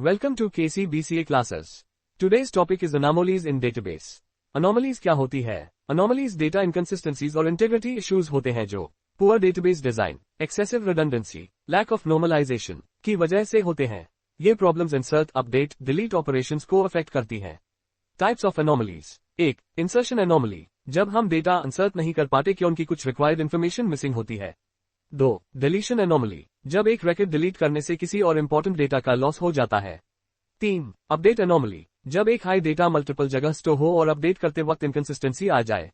Welcome to KC BCA classes. Today's topic is anomalies in database. Anomalies क्या होती है? Anomalies data inconsistencies और integrity issues होते हैं जो poor database design, excessive redundancy, lack of normalization की वजह से होते हैं. ये problems insert, update, delete operations को affect करती हैं. Types of anomalies. 1. Insertion anomaly. जब हम data insert नहीं कर पाते क्योंकि कुछ required information missing होती है. 2. Deletion anomaly. जब एक record delete करने से किसी और important data का loss हो जाता है. 3. Update anomaly. जब एक high data multiple जगह store हो और update करते वक्त inconsistency आ जाए.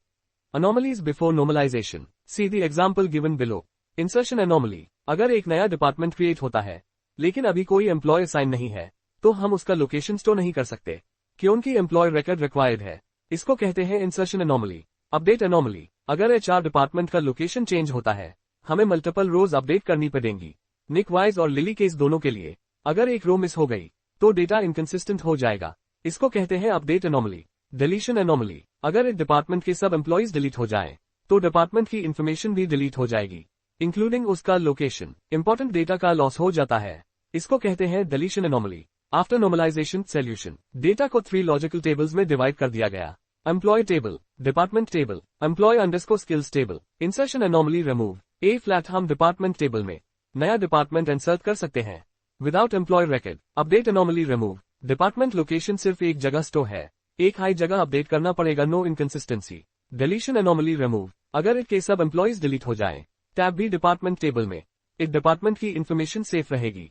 Anomalies before normalization. See the example given below. Insertion anomaly. अगर एक नया department create होता है, लेकिन अभी कोई employee assign नहीं है, तो हम उसका location store नहीं कर सकते, क्योंकि employee record required है. इसको कहते हैं insertion anomaly. Update anomaly. अगर HR department का location change होता है, हमें मल्टीपल रोज अपडेट करनी पड़ेंगी. निक वाइज और लिली केस दोनों के लिए. अगर एक रो मिस हो गई, तो डेटा इनकंसिस्टेंट हो जाएगा. इसको कहते हैं अपडेट एनोमली. Deletion anomaly. अगर एक डिपार्टमेंट के सब एम्प्लॉइज डिलीट हो जाएं, तो डिपार्टमेंट की इन्फॉर्मेशन भी डिलीट हो जाएगी, इंक्लूडिंग उसका लोकेशन. इंपॉर्टेंट डेटा का लॉस हो जाता है. इसको कहते हैं deletion anomaly. After normalization solution. Data को 3 लॉजिकल टेबल्स में डिवाइड कर दिया गया. Employee table, department table, employee underscore skills table. Insertion anomaly remove. A flat हम डिपार्टमेंट टेबल में नया डिपार्टमेंट इंसर्ट कर सकते हैं without employee record. Update anomaly remove. Department location सिर्फ एक जगह स्टोर है, एक हाई जगह अपडेट करना पड़ेगा. No inconsistency. Deletion anomaly remove. अगर एक के सब एम्प्लॉइज डिलीट हो जाएं, टैब भी डिपार्टमेंट टेबल में, एक डिपार्टमेंट की इंफॉर्मेशन सेफ रहेगी.